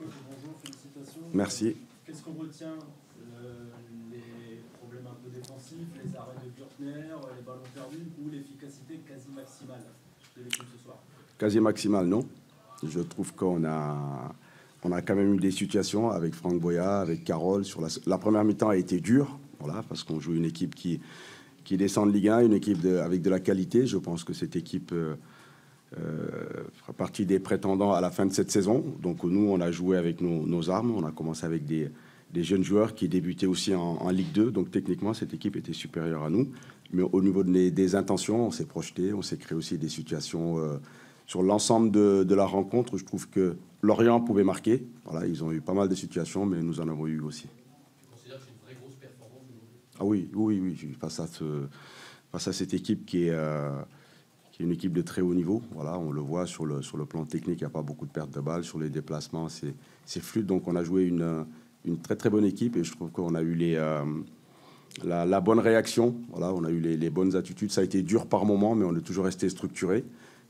Coach, bonjour, félicitations. Merci. Qu'est-ce qu'on retient les problèmes un peu défensifs, les arrêts de Bürkner, les ballons perdus ou l'efficacité quasi maximale de l'équipe ce soir? Quasi maximale, non. Je trouve qu'on a quand même eu des situations avec Franck Boya, avec Carole. Sur la première mi-temps a été dure, voilà, parce qu'on joue une équipe qui descend de Ligue 1, une équipe avec de la qualité. Je pense que cette équipe fera partie des prétendants à la fin de cette saison. Donc nous, on a joué avec nos armes. On a commencé avec des jeunes joueurs qui débutaient aussi en Ligue 2. Donc techniquement, cette équipe était supérieure à nous. Mais au niveau des intentions, on s'est projeté, on s'est créé aussi des situations sur l'ensemble de la rencontre. Je trouve que Lorient pouvait marquer. Voilà, ils ont eu pas mal de situations, mais nous en avons eu aussi. Tu considères que c'est une vraie grosse performance aujourd'hui? Ah oui. Face à cette équipe qui est une équipe de très haut niveau. Voilà, on le voit sur le plan technique, il n'y a pas beaucoup de pertes de balles. Sur les déplacements, c'est fluide. Donc on a joué une très très bonne équipe et je trouve qu'on a eu la bonne réaction. Voilà, on a eu les bonnes attitudes. Ça a été dur par moment, mais on est toujours resté structuré.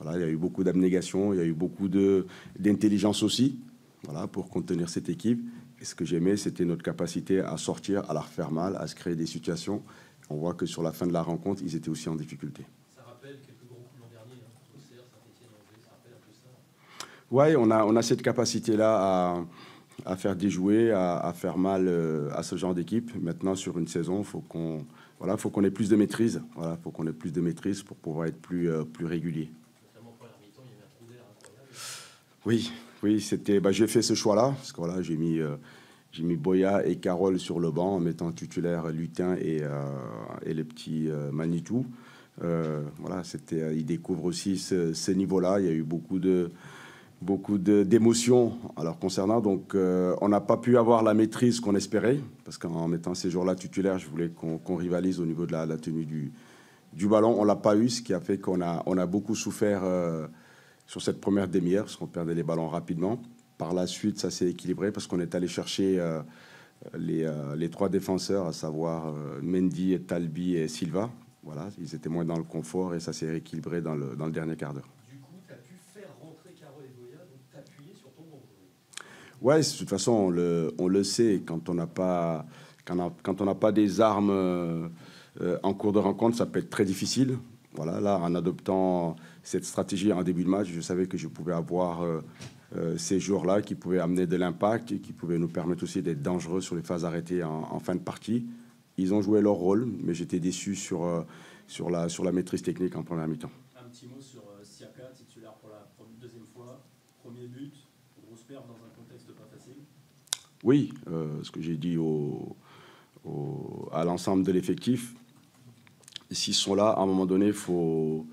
Voilà, il y a eu beaucoup d'abnégation, il y a eu beaucoup d'intelligence aussi, voilà, pour contenir cette équipe. Et ce que j'aimais, c'était notre capacité à sortir, à la refaire mal, à se créer des situations. On voit que sur la fin de la rencontre, ils étaient aussi en difficulté. Ça rappelle quelques gros coups l'an dernier, Auxerre, Saint-Etienne, Angers, ça rappelle un peu ça. Ouais, on a cette capacité-là à faire déjouer, à faire mal à ce genre d'équipe. Maintenant, sur une saison, faut qu'on ait plus de maîtrise. Voilà, faut qu'on ait plus de maîtrise pour pouvoir être plus régulier. Notamment en première mi-temps, il y a eu un trou d'air incroyable. Oui, c'était. J'ai fait ce choix-là parce que voilà, j'ai mis Boya et Carole sur le banc en mettant titulaire Lutin et le petit Manitou. Voilà, ils découvrent aussi ce niveau-là. Il y a eu beaucoup d'émotions alors concernant. Donc, on n'a pas pu avoir la maîtrise qu'on espérait parce qu'en mettant ces joueurs-là titulaires, je voulais qu'on rivalise au niveau de la tenue du ballon. On l'a pas eu, ce qui a fait qu'on a beaucoup souffert sur cette première demi-heure parce qu'on perdait les ballons rapidement. Par la suite, ça s'est équilibré parce qu'on est allé chercher les trois défenseurs, à savoir Mendy, Talbi et Silva. Voilà, ils étaient moins dans le confort et ça s'est rééquilibré dans le dernier quart d'heure. Du coup, tu as pu faire rentrer Carole et Boya, donc t'appuyer sur ton banc. Ouais, de toute façon, on le sait, quand on n'a pas des armes en cours de rencontre, ça peut être très difficile. Voilà, là, en adoptant cette stratégie en début de match, je savais que je pouvais avoir ces joueurs-là qui pouvaient amener de l'impact et qui pouvaient nous permettre aussi d'être dangereux sur les phases arrêtées en fin de partie. Ils ont joué leur rôle, mais j'étais déçu sur la maîtrise technique en première mi-temps. Un petit mot sur Siaka, titulaire pour la deuxième fois, premier but, grosse perte dans un contexte pas facile. Oui, ce que j'ai dit à l'ensemble de l'effectif, s'ils sont là, à un moment donné, faut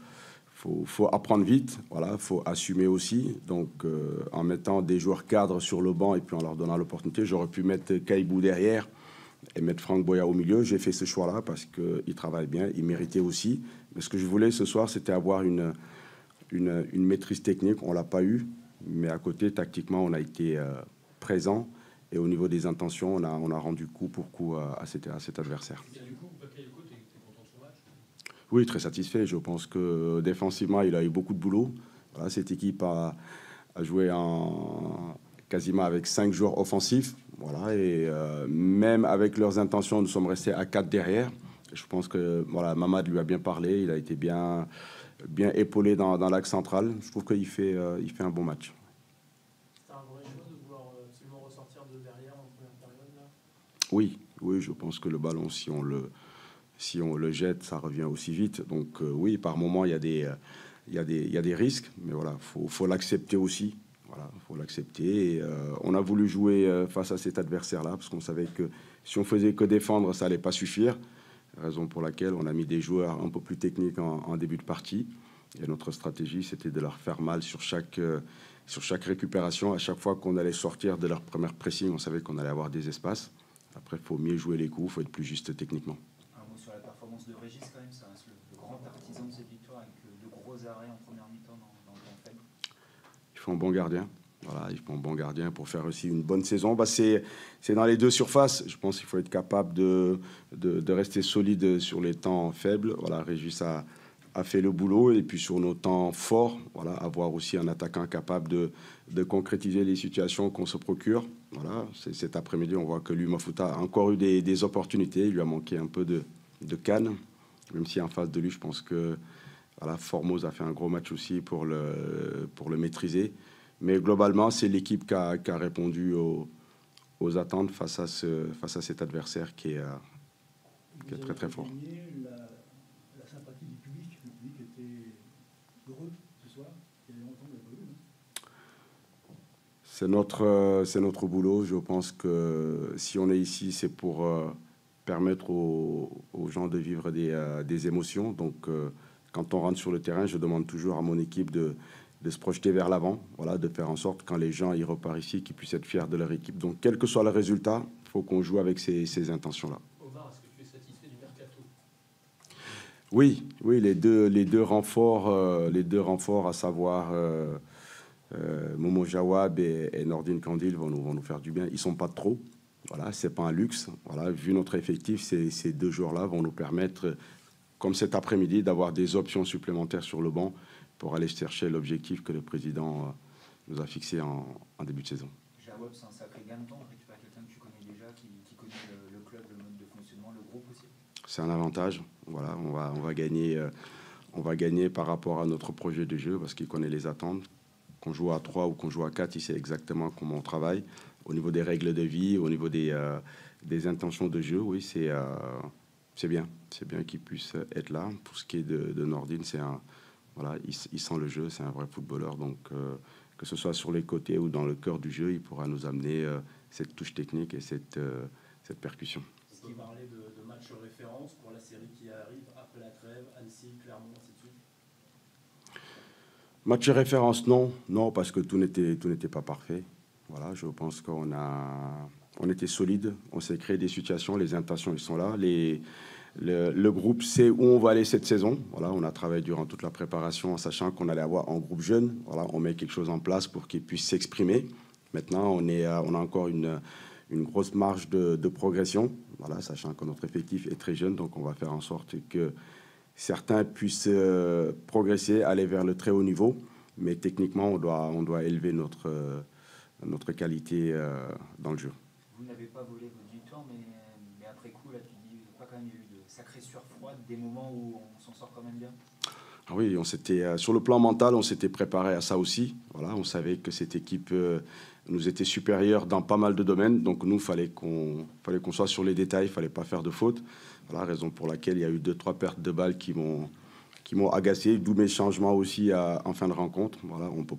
apprendre vite, voilà, faut assumer aussi. Donc, en mettant des joueurs cadres sur le banc et puis en leur donnant l'opportunité, j'aurais pu mettre Caïbou derrière et mettre Franck Boya au milieu. J'ai fait ce choix-là parce qu'il travaille bien, il méritait aussi. Mais ce que je voulais ce soir, c'était avoir une maîtrise technique. On l'a pas eu, mais à côté, tactiquement, on a été présent. Et au niveau des intentions, on a rendu coup pour coup à cet adversaire. Et du coup, Bakayoko, t'es content de son match? Oui, très satisfait. Je pense que défensivement, il a eu beaucoup de boulot. Voilà, cette équipe a joué quasiment avec 5 joueurs offensifs. Voilà, et même avec leurs intentions, nous sommes restés à 4 derrière. Je pense que voilà, Mamad lui a bien parlé. Il a été bien épaulé dans l'axe central. Je trouve qu'il fait un bon match. C'est un vrai choix de vouloir absolument ressortir de derrière en première période là? Oui, je pense que le ballon, si on le jette, ça revient aussi vite. Donc oui, par moment, il y a des risques, mais voilà, faut l'accepter aussi. Voilà, faut l'accepter. Et, on a voulu jouer face à cet adversaire-là parce qu'on savait que si on faisait que défendre, ça allait pas suffire. Raison pour laquelle on a mis des joueurs un peu plus techniques en début de partie. Et notre stratégie, c'était de leur faire mal sur chaque récupération. À chaque fois qu'on allait sortir de leur première pressing, on savait qu'on allait avoir des espaces. Après, il faut mieux jouer les coups, il faut être plus juste techniquement. Un mot sur la performance de Régis, quand même, ça reste le grand artisan de cette victoire avec de gros arrêts en première mi-temps dans le temps faible. Il faut un bon gardien. Voilà, il faut un bon gardien pour faire aussi une bonne saison. C'est dans les deux surfaces. Je pense qu'il faut être capable de rester solide sur les temps faibles. Voilà, Régis a a fait le boulot. Et puis sur nos temps forts, voilà, avoir aussi un attaquant capable de concrétiser les situations qu'on se procure. Voilà, cet après-midi, on voit que lui, Mafuta, a encore eu des opportunités. Il lui a manqué un peu de canne, même si en face de lui, je pense que voilà, Formose a fait un gros match aussi pour le maîtriser. Mais globalement, c'est l'équipe qui a répondu aux attentes face à cet adversaire qui est très très fort. La sympathie du public était heureux ce soir. Il y a longtemps qu'on l'a pas vu. C'est notre boulot. Je pense que si on est ici, c'est pour permettre aux gens de vivre des émotions. Donc, quand on rentre sur le terrain, je demande toujours à mon équipe de se projeter vers l'avant, voilà, de faire en sorte, quand les gens y repartent ici, qu'ils puissent être fiers de leur équipe. Donc, quel que soit le résultat, il faut qu'on joue avec ces intentions-là. Omar, est-ce que tu es satisfait du mercato? Oui, les deux renforts, à savoir Momo Jawab et Nordine Kandil vont nous faire du bien. Ils sont pas trop. Voilà, c'est pas un luxe. Voilà, vu notre effectif, ces deux joueurs-là vont nous permettre, comme cet après-midi, d'avoir des options supplémentaires sur le banc pour aller chercher l'objectif que le président nous a fixé en début de saison. Jawab, c'est un sacré gain de temps. On récupère quelqu'un que tu connais déjà, qui connaît le club, le mode de fonctionnement, le groupe aussi. C'est un avantage. Voilà, on va gagner par rapport à notre projet de jeu parce qu'il connaît les attentes. Qu'on joue à 3 ou qu'on joue à 4, il sait exactement comment on travaille. Au niveau des règles de vie, au niveau des intentions de jeu, oui, c'est bien. C'est bien qu'il puisse être là. Pour ce qui est de Nordine, voilà, il sent le jeu, c'est un vrai footballeur. Donc, que ce soit sur les côtés ou dans le cœur du jeu, il pourra nous amener cette touche technique et cette percussion. Est-ce qu'il parlait de match référence pour la série qui arrive après la trêve, Annecy, Clermont, ainsi de suite? Match référence, non, parce que tout n'était pas parfait. Voilà, je pense qu'on était solide, on s'est créé des situations, les intentions, ils sont là. Le groupe sait où on va aller cette saison. Voilà, on a travaillé durant toute la préparation en sachant qu'on allait avoir un groupe jeune. Voilà, on met quelque chose en place pour qu'ils puissent s'exprimer. Maintenant, on a encore une grosse marge de progression. Voilà, sachant que notre effectif est très jeune, donc on va faire en sorte que certains puissent progresser, aller vers le très haut niveau. Mais techniquement, on doit élever notre qualité dans le jeu. Vous n'avez pas volé votre victoire, mais après coup, là, tu dis pas quand même, il y a eu de sacrées sueurs froides, des moments où on s'en sort quand même bien. Ah oui, sur le plan mental, on s'était préparé à ça aussi. Voilà, on savait que cette équipe nous était supérieure dans pas mal de domaines. Donc nous, fallait qu'on soit sur les détails, il fallait pas faire de fautes. Voilà, raison pour laquelle il y a eu 2-3 pertes de balles qui m'ont agacé, d'où mes changements aussi en fin de rencontre. Voilà, on peut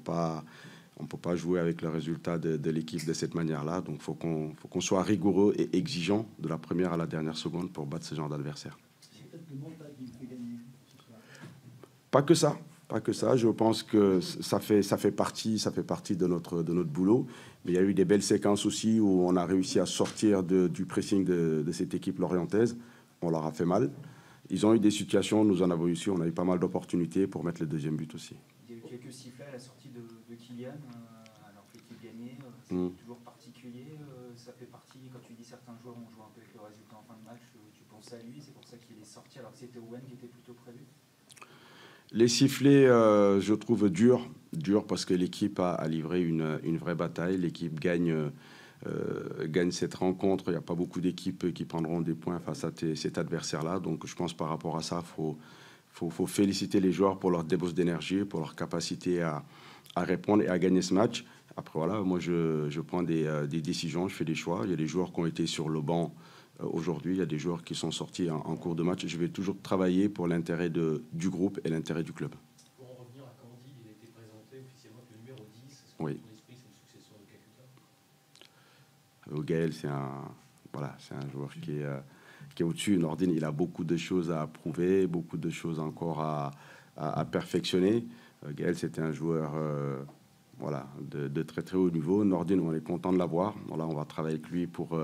pas jouer avec le résultat de l'équipe de cette manière-là. Donc, faut qu'on soit rigoureux et exigeant de la première à la dernière seconde pour battre ce genre d'adversaire. C'est peut-être le mental qui fait gagner ce soir. Pas que ça. Je pense que ça fait partie de notre boulot. Mais il y a eu des belles séquences aussi où on a réussi à sortir du pressing de cette équipe lorientaise. On leur a fait mal. Ils ont eu des situations, nous en avons eu aussi. On a eu pas mal d'opportunités pour mettre le deuxième but aussi. Il y a eu quelques sifflets à la sortie de Kylian, alors que l'équipe gagnait. C'est toujours particulier. Ça fait partie, quand tu dis certains joueurs ont joué un peu avec le résultat en fin de match, tu penses à lui, c'est pour ça qu'il est sorti alors que c'était Owen qui était plutôt prévu. Les sifflets, je trouve dur parce que l'équipe a livré une vraie bataille. L'équipe gagne cette rencontre. Il n'y a pas beaucoup d'équipes qui prendront des points face à cet adversaire-là. Donc, je pense par rapport à ça, faut féliciter les joueurs pour leur débauche d'énergie, pour leur capacité à répondre et à gagner ce match. Après, voilà, moi, je prends des décisions, je fais des choix. Il y a des joueurs qui ont été sur le banc aujourd'hui. Il y a des joueurs qui sont sortis en cours de match. Je vais toujours travailler pour l'intérêt du groupe et l'intérêt du club. Pour en revenir à Candy, il a été présenté officiellement que le numéro 10. Est-ce que Oui. dans ton esprit, c'est le successeur de Kakuta? Gaël, c'est un joueur qui est au-dessus. Nordine, il a beaucoup de choses à prouver, beaucoup de choses encore à perfectionner. Gaël, c'était un joueur de très très haut niveau. Nordine, on est content de l'avoir. Voilà, on va travailler avec lui pour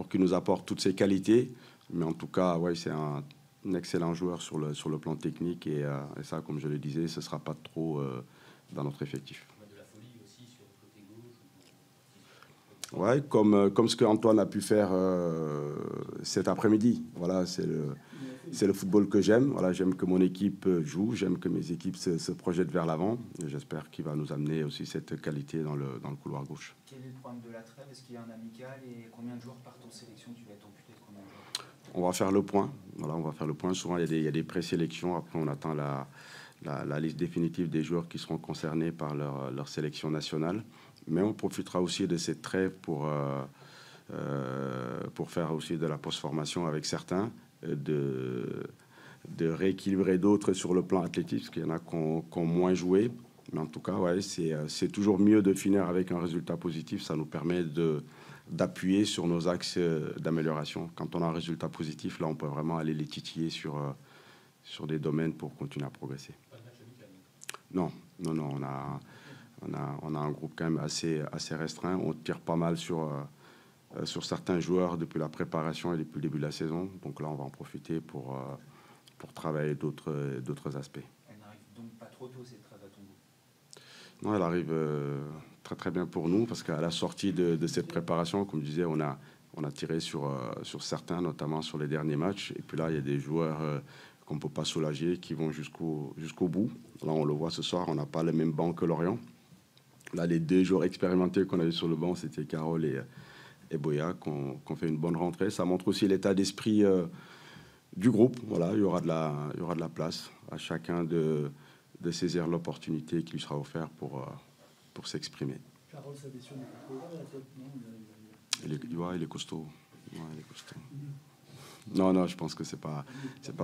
qu'il nous apporte toutes ses qualités. Mais en tout cas, ouais, c'est un excellent joueur sur le plan technique. Et ça, comme je le disais, ce ne sera pas trop dans notre effectif. On a de la folie aussi sur le côté gauche. Ouais, comme ce qu'Antoine a pu faire cet après-midi. Voilà, c'est le. Il a c'est le football que j'aime. Voilà, j'aime que mon équipe joue, j'aime que mes équipes se projettent vers l'avant. J'espère qu'il va nous amener aussi cette qualité dans le couloir gauche. Quel est le problème de la trêve? Est-ce qu'il y a un amical et combien de joueurs partent en sélection? Tu vas être amputé de combien de joueurs? On va faire le point. Voilà, on va faire le point. Souvent, il y a des présélections. Après, on attend la liste définitive des joueurs qui seront concernés par leur sélection nationale. Mais on profitera aussi de cette trêve pour faire aussi de la post-formation avec certains, de rééquilibrer d'autres sur le plan athlétique, parce qu'il y en a qui ont moins joué. Mais en tout cas, ouais, c'est toujours mieux de finir avec un résultat positif. Ça nous permet d'appuyer sur nos axes d'amélioration. Quand on a un résultat positif, là, on peut vraiment aller les titiller sur des domaines pour continuer à progresser. Pas de match amical. Non, on a un groupe quand même assez restreint. On tire pas mal sur certains joueurs depuis la préparation et depuis le début de la saison. Donc là, on va en profiter pour travailler d'autres aspects. Elle n'arrive donc pas trop tôt, cette trêve, à ton goût? Non, elle arrive très très bien pour nous, parce qu'à la sortie de cette préparation, comme je disais, on a tiré sur certains, notamment sur les derniers matchs. Et puis là, il y a des joueurs qu'on ne peut pas soulager, qui vont jusqu'au bout. Là, on le voit ce soir, on n'a pas le même banc que Lorient. Là, les 2 joueurs expérimentés qu'on avait sur le banc, c'était Carole et Boya, qui ont fait une bonne rentrée. Ça montre aussi l'état d'esprit du groupe. Voilà, il y aura de la place à chacun de saisir l'opportunité qui lui sera offerte pour s'exprimer. Carole, sa blessure n'est pas trop grave, la tête, non? Il est costaud. Ouais, il est costaud. Non, je pense que c'est pas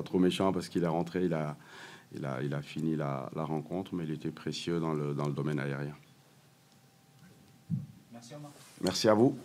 trop méchant, parce qu'il est rentré, il a fini la rencontre, mais il était précieux dans le domaine aérien. Merci, Omar. Merci à vous.